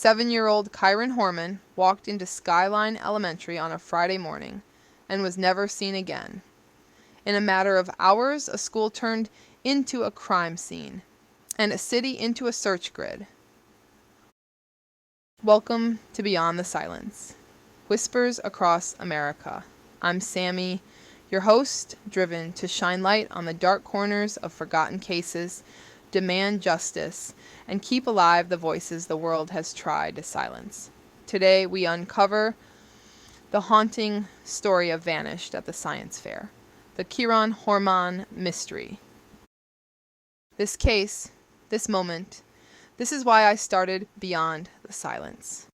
7-year-old Kyron Horman walked into Skyline Elementary on a Friday morning and was never seen again. In a matter of hours, a school turned into a crime scene, and a city into a search grid. Welcome to Beyond the Silence, Whispers Across America. I'm Sammy, your host, driven to shine light on the dark corners of forgotten cases, demand justice, and keep alive the voices the world has tried to silence. Today, we uncover the haunting story of Vanished at the science fair, the Kyron Horman mystery. This case, this moment, this is why I started Beyond the Silence.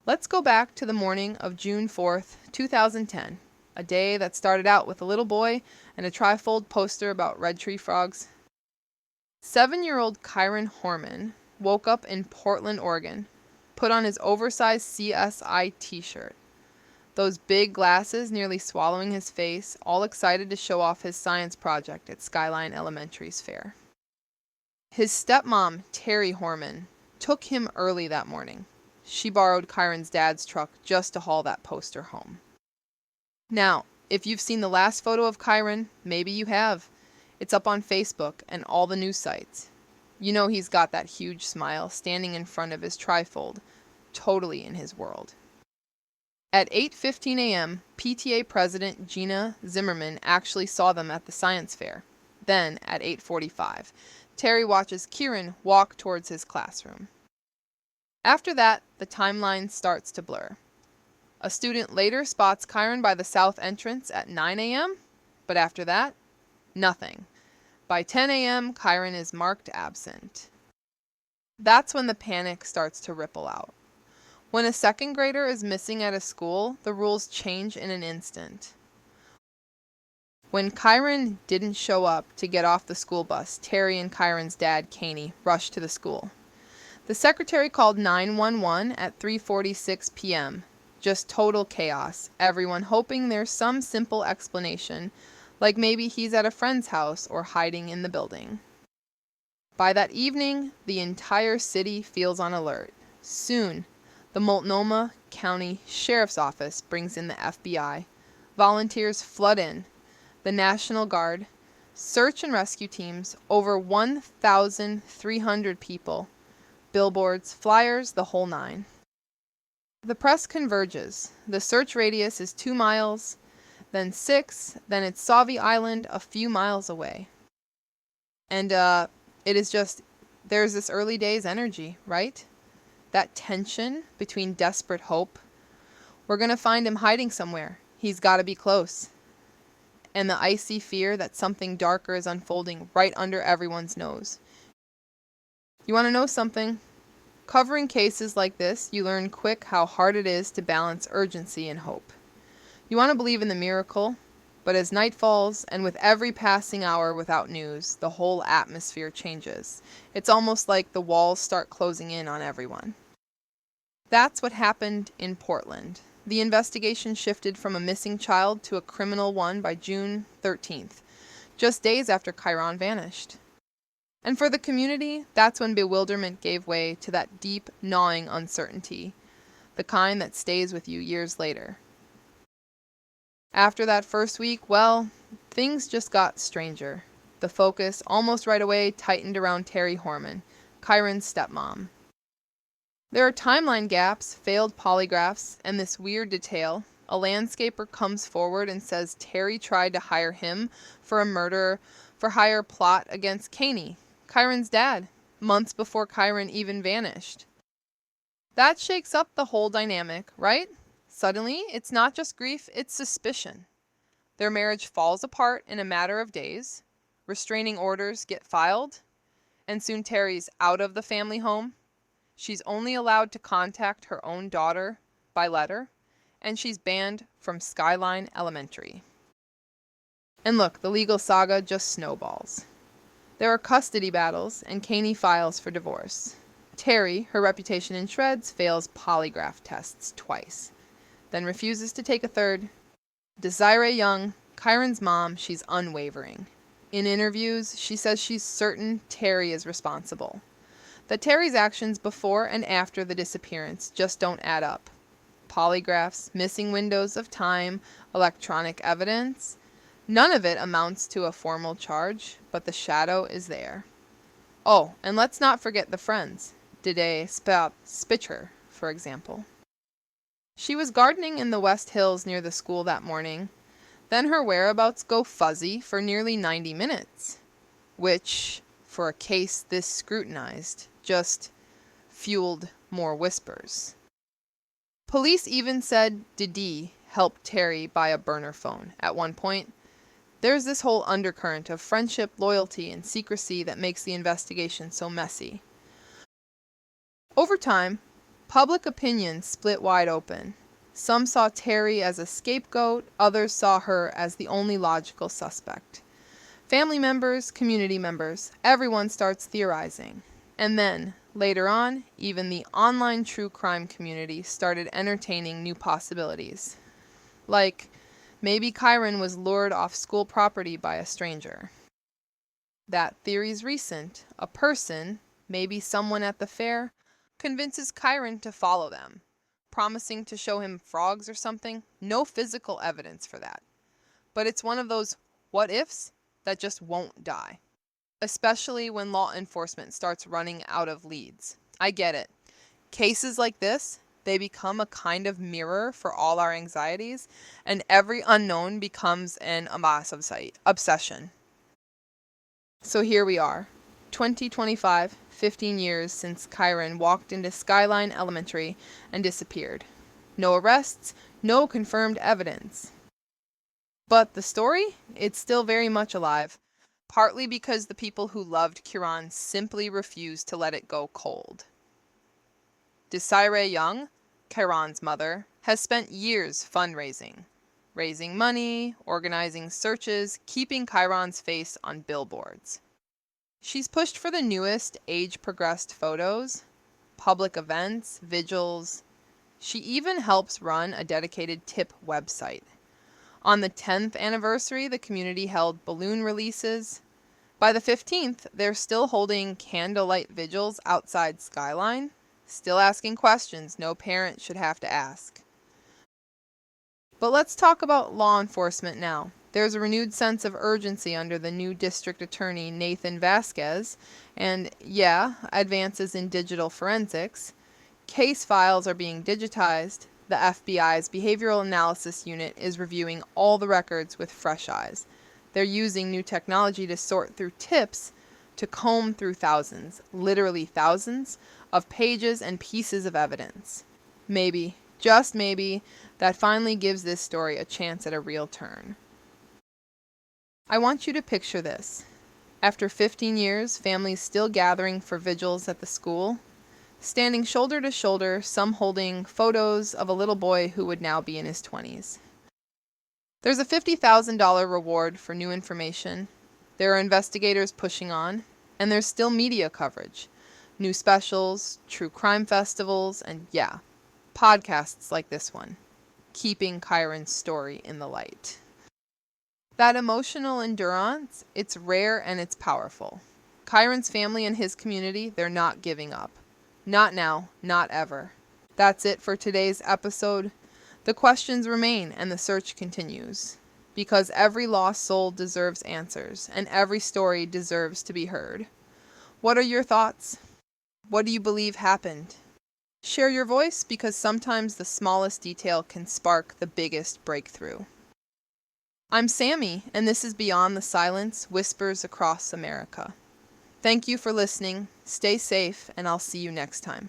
Let's go back to the morning of June 4th, 2010, a day that started out with a little boy and a trifold poster about red tree frogs. 7-year-old Kyron Horman woke up in Portland, Oregon, put on his oversized CSI t-shirt, those big glasses nearly swallowing his face, all excited to show off his science project at Skyline Elementary's fair. His stepmom, Terry Horman, took him early that morning. She borrowed Kyron's dad's truck just to haul that poster home. Now, if you've seen the last photo of Kyron, maybe you have. It's up on Facebook and all the news sites. You know he's got that huge smile standing in front of his trifold, totally in his world. At 8:15 a.m., PTA President Gina Zimmerman actually saw them at the science fair. Then, at 8:45, Terry watches Kyron walk towards his classroom. After that, the timeline starts to blur. A student later spots Kyron by the south entrance at 9 a.m., but after that, nothing. By 10 a.m., Kyron is marked absent. That's when the panic starts to ripple out. When a second grader is missing at a school, the rules change in an instant. When Kyron didn't show up to get off the school bus, Terry and Kyron's dad, Caney, rushed to the school. The secretary called 911 at 3:46 p.m. Just total chaos, everyone hoping there's some simple explanation, like maybe he's at a friend's house or hiding in the building. By that evening, the entire city feels on alert. Soon, the Multnomah County Sheriff's Office brings in the FBI. Volunteers flood in. The National Guard, search and rescue teams, over 1,300 people, billboards, flyers, the whole nine. The press converges. The search radius is 2 miles, then 6, then it's Sauvie Island a few miles away. And it is just, there's this early days energy, right? That tension between desperate hope. We're going to find him hiding somewhere. He's got to be close. And the icy fear that something darker is unfolding right under everyone's nose. You want to know something? Covering cases like this, you learn quick how hard it is to balance urgency and hope. You want to believe in the miracle, but as night falls, and with every passing hour without news, the whole atmosphere changes. It's almost like the walls start closing in on everyone. That's what happened in Portland. The investigation shifted from a missing child to a criminal one by June 13th, just days after Kyron vanished. And for the community, that's when bewilderment gave way to that deep, gnawing uncertainty, the kind that stays with you years later. After that first week, well, things just got stranger. The focus, almost right away, tightened around Terry Horman, Kyron's stepmom. There are timeline gaps, failed polygraphs, and this weird detail. A landscaper comes forward and says Terry tried to hire him for a murder-for-hire plot against Caney, Kyron's dad, months before Kyron even vanished. That shakes up the whole dynamic, right? Suddenly, it's not just grief, it's suspicion. Their marriage falls apart in a matter of days. Restraining orders get filed, and soon Terry's out of the family home. She's only allowed to contact her own daughter by letter, and she's banned from Skyline Elementary. And look, the legal saga just snowballs. There are custody battles, and Caney files for divorce. Terry, her reputation in shreds, fails polygraph tests twice, then refuses to take a third. Desiree Young, Kyron's mom, she's unwavering. In interviews, she says she's certain Terry is responsible. that Terry's actions before and after the disappearance just don't add up. Polygraphs, missing windows of time, electronic evidence. None of it amounts to a formal charge, but the shadow is there. Oh, and let's not forget the friends. Dide Spitcher, for example. She was gardening in the West Hills near the school that morning. Then her whereabouts go fuzzy for nearly 90 minutes, which, for a case this scrutinized, just fueled more whispers. Police even said Didi helped Terry buy a burner phone at one point. There's this whole undercurrent of friendship, loyalty, and secrecy that makes the investigation so messy. Over time, public opinion split wide open. Some saw Terry as a scapegoat, others saw her as the only logical suspect. Family members, community members, everyone starts theorizing. And then, later on, even the online true crime community started entertaining new possibilities. Like, maybe Kyron was lured off school property by a stranger. That theory's recent. A person, maybe someone at the fair, convinces Kyron to follow them, promising to show him frogs or something. No physical evidence for that. But it's one of those what-ifs that just won't die. Especially when law enforcement starts running out of leads. I get it. Cases like this, they become a kind of mirror for all our anxieties, and every unknown becomes an obsession. So here we are, 2025, 15 years since Kyron walked into Skyline Elementary and disappeared. No arrests, no confirmed evidence. But the story, it's still very much alive. Partly because the people who loved Kyron simply refused to let it go cold. Desiree Young, Kyron's mother, has spent years fundraising, raising money, organizing searches, keeping Kyron's face on billboards. She's pushed for the newest age-progressed photos, public events, vigils. She even helps run a dedicated tip website. On the 10th anniversary, the community held balloon releases. By the 15th, they're still holding candlelight vigils outside Skyline, still asking questions no parent should have to ask. But let's talk about law enforcement now. There's a renewed sense of urgency under the new district attorney Nathan Vasquez, and advances in digital forensics. Case files are being digitized. The FBI's Behavioral Analysis Unit is reviewing all the records with fresh eyes. They're using new technology to sort through tips, to comb through thousands, literally thousands, of pages and pieces of evidence. Maybe, just maybe, that finally gives this story a chance at a real turn. I want you to picture this. After 15 years, families still gathering for vigils at the school, standing shoulder to shoulder, some holding photos of a little boy who would now be in his 20s. There's a $50,000 reward for new information. There are investigators pushing on, and there's still media coverage. New specials, true crime festivals, and podcasts like this one, keeping Kyron's story in the light. That emotional endurance, it's rare and it's powerful. Kyron's family and his community, they're not giving up. Not now, not ever. That's it for today's episode. The questions remain and the search continues. Because every lost soul deserves answers, and every story deserves to be heard. What are your thoughts? What do you believe happened? Share your voice, because sometimes the smallest detail can spark the biggest breakthrough. I'm Sammy, and this is Beyond the Silence, Whispers Across America. Thank you for listening. Stay safe, and I'll see you next time.